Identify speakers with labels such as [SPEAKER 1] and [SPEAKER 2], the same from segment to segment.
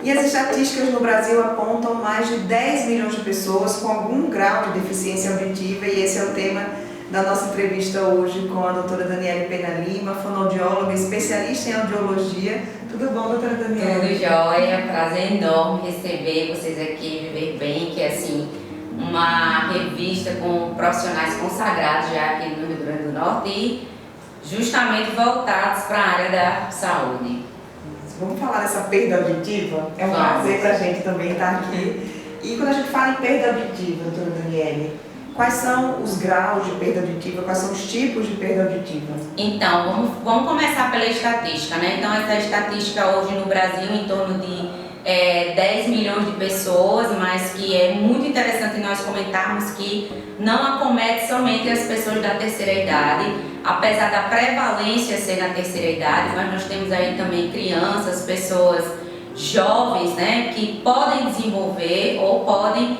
[SPEAKER 1] E as estatísticas no Brasil apontam mais de 10 milhões de pessoas com algum grau de deficiência auditiva, e esse é o tema da nossa entrevista hoje com a doutora Daniele Pena Lima, fonoaudióloga, especialista em audiologia. Tudo bom, doutora Daniele?
[SPEAKER 2] Tudo jóia, prazer enorme receber vocês aqui, Viver Bem, que é assim, uma revista com profissionais consagrados já aqui no Rio Grande do Norte e justamente voltados para a área da saúde.
[SPEAKER 1] Vamos falar dessa perda auditiva? É um prazer para a gente também estar aqui. E quando a gente fala em perda auditiva, doutora Daniele, quais são os graus de perda auditiva, quais são os tipos de perda auditiva?
[SPEAKER 2] Então, vamos começar pela estatística, né? Então, essa estatística hoje no Brasil em torno de 10 milhões de pessoas, mas que é muito interessante nós comentarmos que não acomete somente as pessoas da terceira idade, apesar da prevalência ser na terceira idade, mas nós temos aí também crianças, pessoas jovens, né, que podem desenvolver ou podem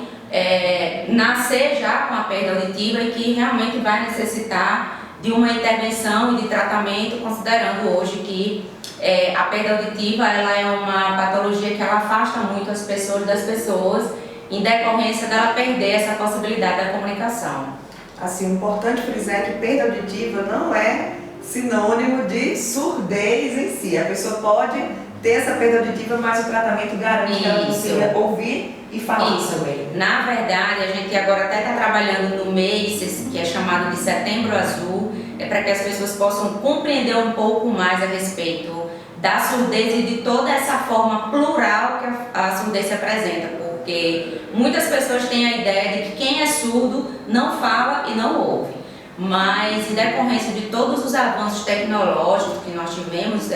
[SPEAKER 2] nascer já com a perda auditiva e que realmente vai necessitar de uma intervenção e de tratamento, considerando hoje que a perda auditiva ela é uma patologia que ela afasta muito as pessoas das pessoas em decorrência dela perder essa possibilidade da comunicação.
[SPEAKER 1] Assim, o importante frisar é que perda auditiva não é sinônimo de surdez em si. A pessoa pode ter essa perda auditiva, mas o tratamento garante que ela consiga ouvir e falar também.
[SPEAKER 2] Na verdade, a gente agora até está trabalhando no mês que é chamado de Setembro Azul, para que as pessoas possam compreender um pouco mais a respeito da surdez e de toda essa forma plural que a surdez se apresenta, porque muitas pessoas têm a ideia de que quem é surdo não fala e não ouve, mas em decorrência de todos os avanços tecnológicos que nós tivemos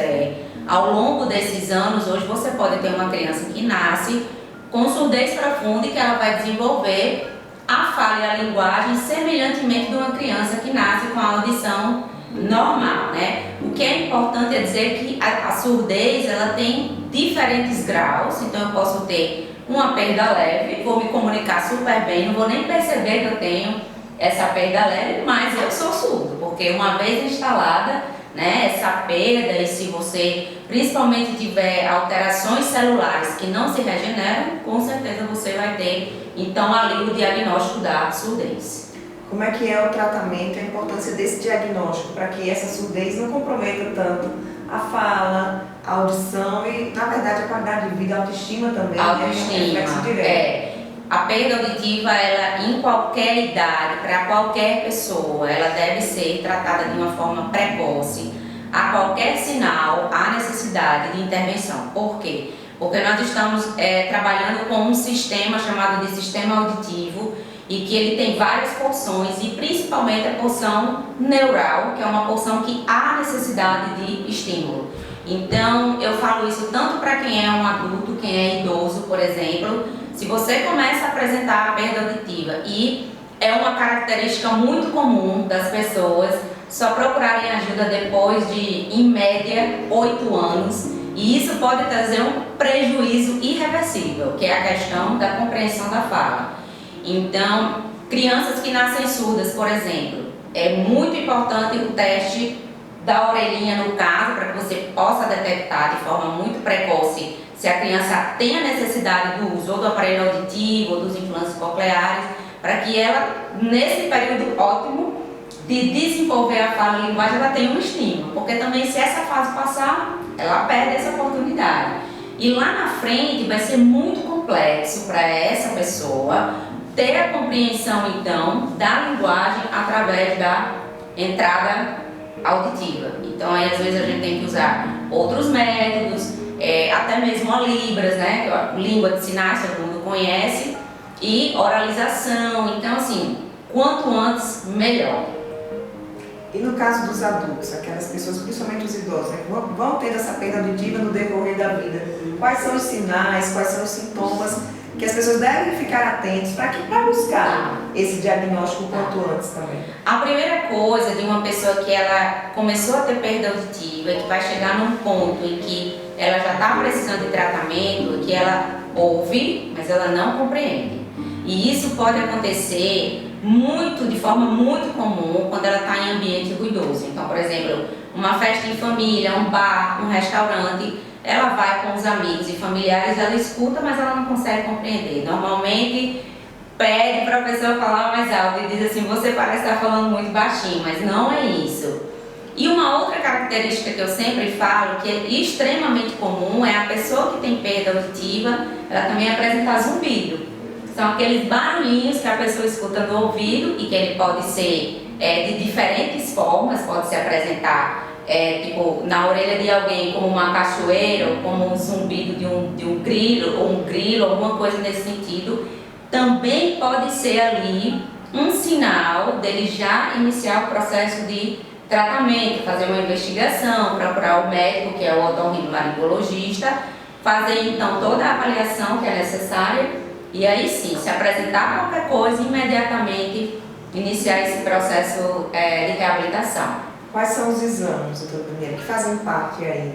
[SPEAKER 2] ao longo desses anos, hoje você pode ter uma criança que nasce com surdez profunda e que ela vai desenvolver a fala e a linguagem semelhantemente de uma criança que nasce com a audição normal, né? O que é importante é dizer que a surdez ela tem diferentes graus, então eu posso ter uma perda leve, vou me comunicar super bem, não vou nem perceber que eu tenho essa perda leve, mas eu sou surdo, porque uma vez instalada, né, essa perda, e se você principalmente tiver alterações celulares que não se regeneram, com certeza você vai ter então ali o diagnóstico da surdez.
[SPEAKER 1] Como é que é o tratamento e a importância desse diagnóstico para que essa surdez não comprometa tanto a fala, a audição e, na verdade, a qualidade de vida, a autoestima também?
[SPEAKER 2] A perda auditiva, ela em qualquer idade, para qualquer pessoa, ela deve ser tratada de uma forma precoce. A qualquer sinal, há necessidade de intervenção. Por quê? Porque nós estamos trabalhando com um sistema chamado de sistema auditivo e que ele tem várias porções e principalmente a porção neural, que é uma porção que há necessidade de estímulo. Então, eu falo isso tanto para quem é um adulto, quem é idoso, por exemplo. Se você começa a apresentar a perda auditiva e é uma característica muito comum das pessoas, só procurarem ajuda depois de, em média, 8 anos. E isso pode trazer um prejuízo irreversível, que é a questão da compreensão da fala. Então, crianças que nascem surdas, por exemplo, é muito importante o teste da orelhinha no caso, para que você possa detectar de forma muito precoce se a criança tem a necessidade do uso ou do aparelho auditivo ou dos implantes cocleares, para que ela, nesse período ótimo de desenvolver a fala e a linguagem, ela tenha um estímulo, porque também se essa fase passar, ela perde essa oportunidade. E lá na frente vai ser muito complexo para essa pessoa ter a compreensão, então, da linguagem através da entrada auditiva. Então, aí, às vezes, a gente tem que usar outros métodos, até mesmo a Libras, né, que é a língua de sinais, todo mundo conhece, e oralização. Então, assim, quanto antes, melhor.
[SPEAKER 1] E no caso dos adultos, aquelas pessoas, principalmente os idosos, né, vão ter essa perda auditiva no decorrer da vida, quais são os sinais, quais são os sintomas que as pessoas devem ficar atentos para buscar esse diagnóstico quanto antes também?
[SPEAKER 2] A primeira coisa de uma pessoa que ela começou a ter perda auditiva, que vai chegar num ponto em que ela já está precisando de tratamento, que ela ouve, mas ela não compreende. E isso pode acontecer de forma muito comum quando ela está em ambiente ruidoso. Então, por exemplo, uma festa em família, um bar, um restaurante, ela vai com os amigos e familiares, ela escuta, mas ela não consegue compreender. Normalmente pede para a pessoa falar mais alto e diz assim, você parece estar falando muito baixinho, mas não é isso. E uma outra característica que eu sempre falo, que é extremamente comum, é a pessoa que tem perda auditiva, ela também apresentar zumbido. São aqueles barulhinhos que a pessoa escuta no ouvido e que ele pode ser de diferentes formas, pode se apresentar tipo na orelha de alguém como uma cachoeira, ou como um zumbido de um grilo, ou um grilo, alguma coisa nesse sentido. Também pode ser ali um sinal dele já iniciar o processo de tratamento, fazer uma investigação, procurar o médico, que é o otorrinolaringologista, fazer então toda a avaliação que é necessária e aí sim, se apresentar qualquer coisa, imediatamente iniciar esse processo de reabilitação.
[SPEAKER 1] Quais são os exames, doutora Daniela, que fazem parte aí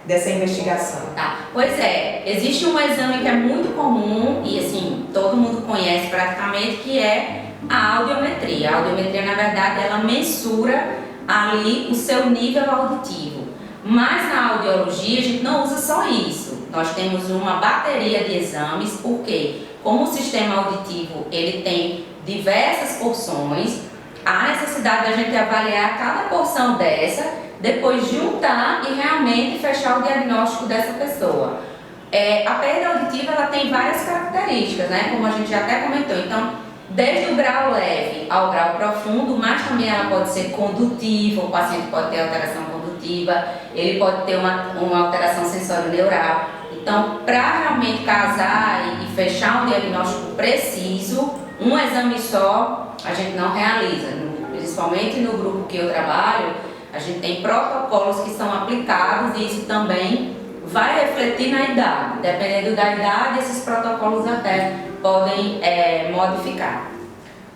[SPEAKER 1] dessa investigação?
[SPEAKER 2] Tá. Pois é, existe um exame que é muito comum e assim, todo mundo conhece praticamente, que é a audiometria. A audiometria, na verdade, ela mensura ali o seu nível auditivo. Mas na audiologia a gente não usa só isso. Nós temos uma bateria de exames, porque como o sistema auditivo ele tem diversas porções, há necessidade da gente avaliar cada porção dessa, depois juntar e realmente fechar o diagnóstico dessa pessoa. A perda auditiva ela tem várias características, né? Como a gente já até comentou. Então, desde o grau leve ao grau profundo, mas também ela pode ser condutiva, o paciente pode ter alteração condutiva, ele pode ter uma alteração sensório-neural. Então, para realmente casar e fechar um diagnóstico preciso, um exame só a gente não realiza. Principalmente no grupo que eu trabalho, a gente tem protocolos que são aplicados e isso também vai refletir na idade. Dependendo da idade, esses protocolos até podem modificar.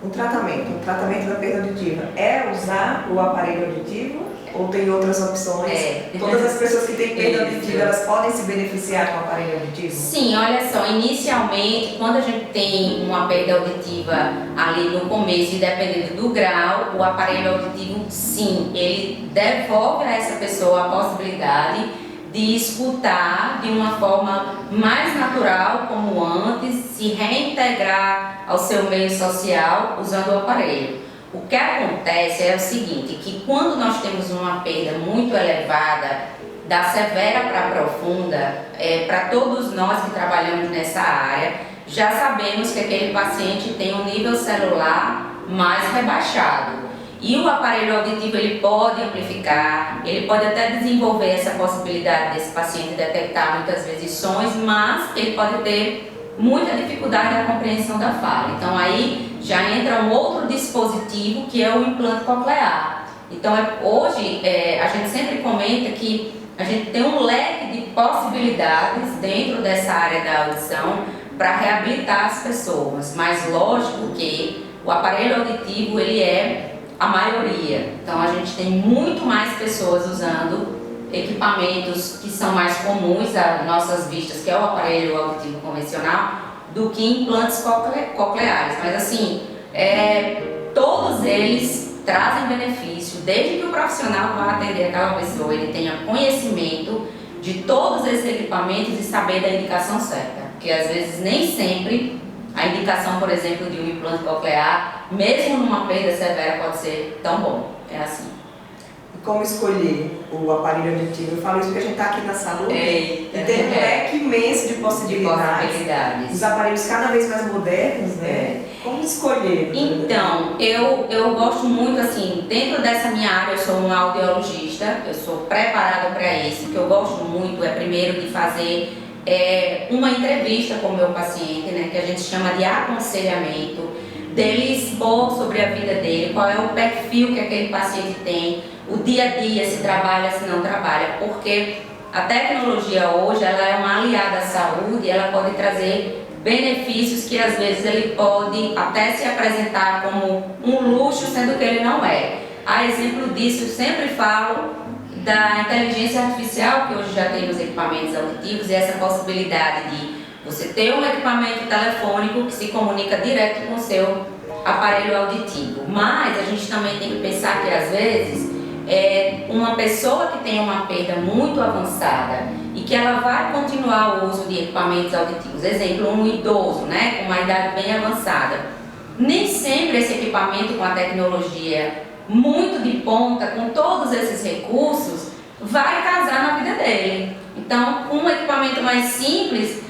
[SPEAKER 1] O tratamento da perda auditiva é usar o aparelho auditivo ou tem outras opções? Todas as pessoas que têm perda auditiva, elas podem se beneficiar com o aparelho auditivo?
[SPEAKER 2] Sim, olha só, inicialmente, quando a gente tem uma perda auditiva ali no começo e dependendo do grau, o aparelho auditivo, sim, ele devolve a essa pessoa a possibilidade de escutar de uma forma mais natural, como antes, se reintegrar ao seu meio social usando o aparelho. O que acontece é o seguinte, que quando nós temos uma perda muito elevada, da severa para a profunda, para todos nós que trabalhamos nessa área, já sabemos que aquele paciente tem um nível celular mais rebaixado. E o aparelho auditivo ele pode amplificar, ele pode até desenvolver essa possibilidade desse paciente detectar muitas vezes sons, mas ele pode ter muita dificuldade na compreensão da fala. Então aí já entra um outro dispositivo que é o implante coclear. Então hoje a gente sempre comenta que a gente tem um leque de possibilidades dentro dessa área da audição para reabilitar as pessoas, mas lógico que o aparelho auditivo ele é a maioria. Então a gente tem muito mais pessoas usando equipamentos que são mais comuns às nossas vistas, que é o aparelho auditivo convencional, do que implantes cocleares. Mas assim, todos eles trazem benefício, desde que o profissional vá atender aquela pessoa, ele tenha conhecimento de todos esses equipamentos e saber da indicação certa. Porque às vezes nem sempre a indicação, por exemplo, de um implante coclear, mesmo numa perda severa, pode ser tão bom. É assim.
[SPEAKER 1] E como escolher o aparelho auditivo? Eu falo isso porque a gente está aqui na saúde e tem um leque imenso de possibilidades. Os aparelhos cada vez mais modernos, né? Como escolher?
[SPEAKER 2] Então, eu gosto muito, assim, dentro dessa minha área, eu sou uma audiologista, eu sou preparada para isso. O que eu gosto muito é, primeiro, de fazer uma entrevista com o meu paciente, né, que a gente chama de aconselhamento, dele expor sobre a vida dele, qual é o perfil que aquele paciente tem, o dia a dia, se trabalha, se não trabalha, porque a tecnologia hoje ela é uma aliada à saúde, ela pode trazer benefícios que às vezes ele pode até se apresentar como um luxo, sendo que ele não é. A exemplo disso, eu sempre falo da inteligência artificial, que hoje já tem nos equipamentos auditivos, e essa possibilidade de você ter um equipamento telefônico que se comunica direto com o seu aparelho auditivo. Mas a gente também tem que pensar que às vezes uma pessoa que tem uma perda muito avançada e que ela vai continuar o uso de equipamentos auditivos, exemplo, um idoso, né, com uma idade bem avançada, nem sempre esse equipamento com a tecnologia muito de ponta, com todos esses recursos, vai casar na vida dele. Então, um equipamento mais simples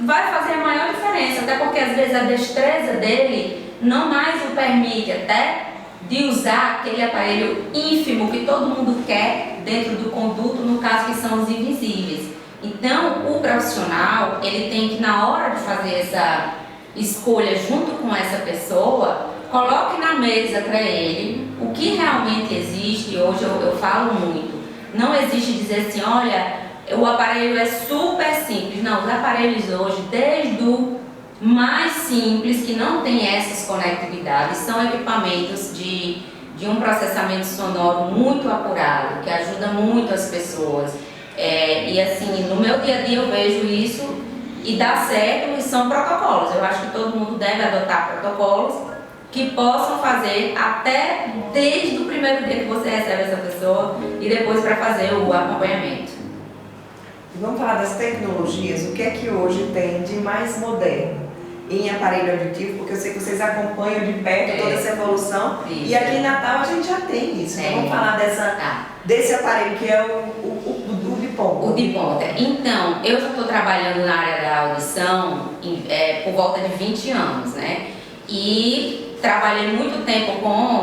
[SPEAKER 2] vai fazer a maior diferença, até porque às vezes a destreza dele não mais o permite até de usar aquele aparelho ínfimo que todo mundo quer dentro do conduto, no caso que são os invisíveis. Então, o profissional, ele tem que, na hora de fazer essa escolha junto com essa pessoa, coloque na mesa para ele o que realmente existe. Hoje eu falo muito, não existe dizer assim, olha, o aparelho é super simples. Não, os aparelhos hoje, desde o mais simples, que não tem essas conectividades, são equipamentos de um processamento sonoro muito apurado, que ajuda muito as pessoas. E assim, no meu dia a dia eu vejo isso e dá certo, e são protocolos. Eu acho que todo mundo deve adotar protocolos que possam fazer até desde o primeiro dia que você recebe essa pessoa e depois para fazer o acompanhamento.
[SPEAKER 1] Vamos falar das tecnologias, o que é que hoje tem de mais moderno em aparelho auditivo, porque eu sei que vocês acompanham de perto toda essa evolução. Isso. E aqui em Natal a gente já tem isso. Então vamos falar desse aparelho que é o de ponta.
[SPEAKER 2] O de ponta. Então, eu já estou trabalhando na área da audição por volta de 20 anos, né? E trabalhei muito tempo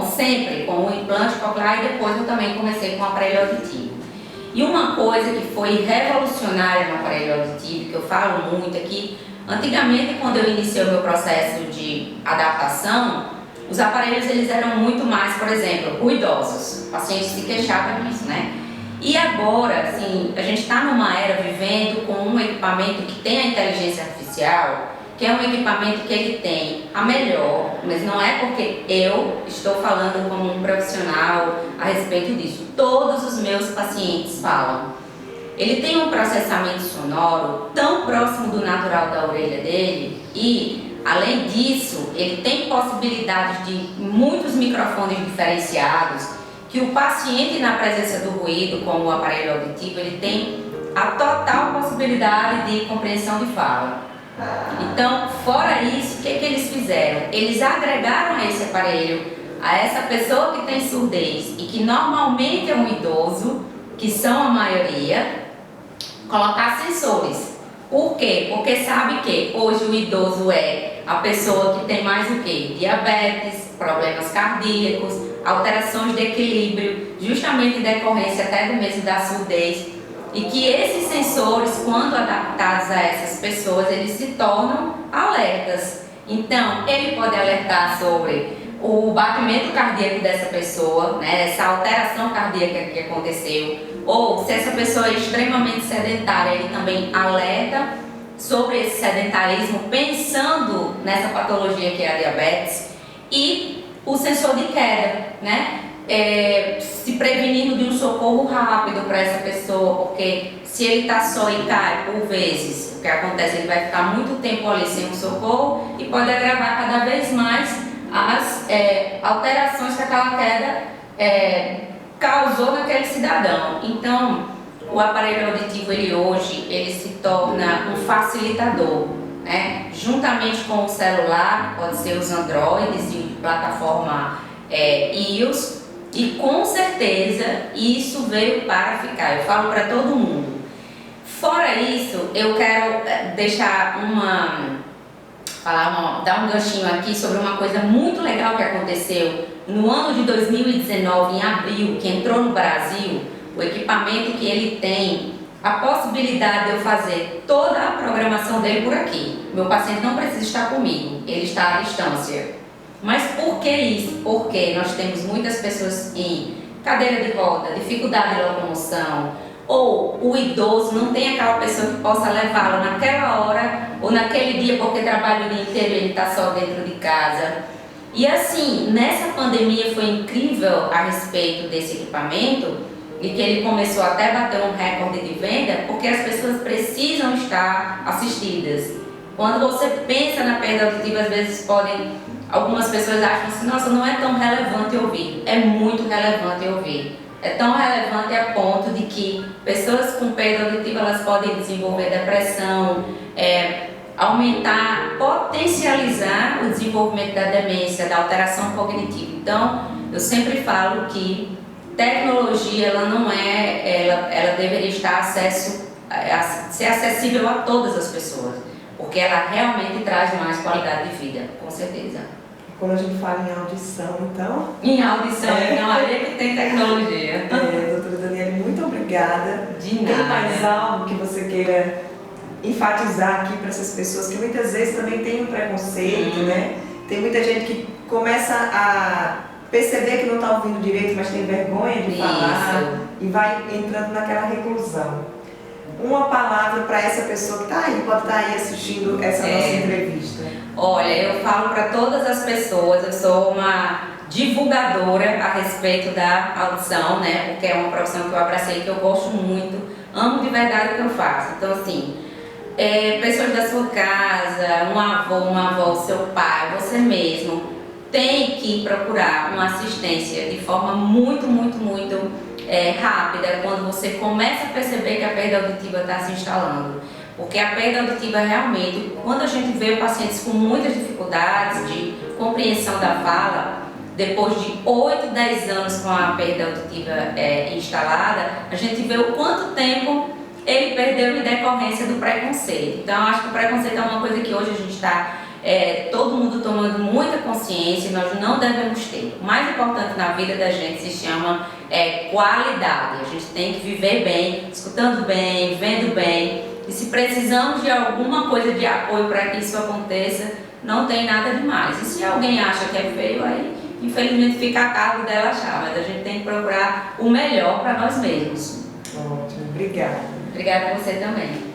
[SPEAKER 2] sempre com o implante coclear e depois eu também comecei com o aparelho auditivo. E uma coisa que foi revolucionária no aparelho auditivo, que eu falo muito aqui, antigamente, quando eu iniciei o meu processo de adaptação, os aparelhos eles eram muito mais, por exemplo, ruidosos. O paciente se queixava disso, né? E agora, assim, a gente está numa era vivendo com um equipamento que tem a inteligência artificial, que é um equipamento que ele tem a melhor, mas não é porque eu estou falando como um profissional a respeito disso. Todos os meus pacientes falam. Ele tem um processamento sonoro tão próximo do natural da orelha dele e, além disso, ele tem possibilidades de muitos microfones diferenciados que o paciente, na presença do ruído, como o aparelho auditivo, ele tem a total possibilidade de compreensão de fala. Então, fora isso, o que eles fizeram? Eles agregaram a esse aparelho, a essa pessoa que tem surdez e que normalmente é um idoso, que são a maioria, colocar sensores. Por quê? Porque sabe que hoje o idoso é a pessoa que tem mais o quê? Diabetes, problemas cardíacos, alterações de equilíbrio, justamente em decorrência até do mesmo da surdez. E que esses sensores, quando adaptados a essas pessoas, eles se tornam alertas. Então, ele pode alertar sobre o batimento cardíaco dessa pessoa, né, essa alteração cardíaca que aconteceu, ou se essa pessoa é extremamente sedentária, ele também alerta sobre esse sedentarismo, pensando nessa patologia que é a diabetes, e o sensor de queda, né? Se prevenindo de um socorro rápido para essa pessoa, porque se ele está só e cai por vezes, o que acontece, ele vai ficar muito tempo ali sem um socorro e pode agravar cada vez mais as alterações que aquela queda causou naquele cidadão. Então, o aparelho auditivo, ele se torna um facilitador, né? Juntamente com o celular, pode ser os Androids de plataforma iOS, e com certeza isso veio para ficar, eu falo para todo mundo. Fora isso, eu quero dar um ganchinho aqui sobre uma coisa muito legal que aconteceu no ano de 2019, em abril, que entrou no Brasil, o equipamento que ele tem, a possibilidade de eu fazer toda a programação dele por aqui. Meu paciente não precisa estar comigo, ele está à distância. Mas por que isso? Porque nós temos muitas pessoas em cadeira de roda, dificuldade de locomoção, ou o idoso não tem aquela pessoa que possa levá-lo naquela hora ou naquele dia porque trabalha o dia inteiro e ele está só dentro de casa. E assim, nessa pandemia foi incrível a respeito desse equipamento e que ele começou até a bater um recorde de venda porque as pessoas precisam estar assistidas. Quando você pensa na perda auditiva, às vezes algumas pessoas acham assim, nossa, não é tão relevante ouvir. É muito relevante ouvir. é tão relevante a ponto de que pessoas com perda auditiva elas podem desenvolver depressão, aumentar, potencializar o desenvolvimento da demência, da alteração cognitiva. Então, eu sempre falo que tecnologia ela não ela deveria estar ser acessível a todas as pessoas, porque ela realmente traz mais qualidade de vida, com certeza.
[SPEAKER 1] Quando a gente fala em audição, então...
[SPEAKER 2] Em audição, então aí é que tem tecnologia.
[SPEAKER 1] Doutora Daniele, muito obrigada.
[SPEAKER 2] De nada.
[SPEAKER 1] Tem mais algo que você queira enfatizar aqui para essas pessoas que muitas vezes também tem um preconceito, né? Tem muita gente que começa a perceber que não está ouvindo direito, mas tem vergonha de falar e vai entrando naquela reclusão. Uma palavra para essa pessoa que está aí, pode estar aí assistindo essa nossa entrevista.
[SPEAKER 2] Olha, eu falo para todas as pessoas, eu sou uma divulgadora a respeito da audição, né? Porque é uma profissão que eu abracei, que eu gosto muito, amo de verdade o que eu faço. Então, assim, pessoas da sua casa, um avô, uma avó, seu pai, você mesmo, tem que procurar uma assistência de forma muito rápida quando você começa a perceber que a perda auditiva está se instalando. Porque a perda auditiva realmente, quando a gente vê pacientes com muitas dificuldades de compreensão da fala, depois de 8, 10 anos com a perda auditiva instalada, a gente vê o quanto tempo ele perdeu em decorrência do preconceito. Então, eu acho que o preconceito é uma coisa que hoje a gente está todo mundo tomando muita consciência e nós não devemos ter. O mais importante na vida da gente se chama qualidade. A gente tem que viver bem, escutando bem, vendo bem. E se precisamos de alguma coisa de apoio para que isso aconteça, não tem nada demais. E se alguém acha que é feio, aí infelizmente fica a cargo dela achar, mas a gente tem que procurar o melhor para nós mesmos.
[SPEAKER 1] Ótimo, obrigada.
[SPEAKER 2] Obrigada a você também.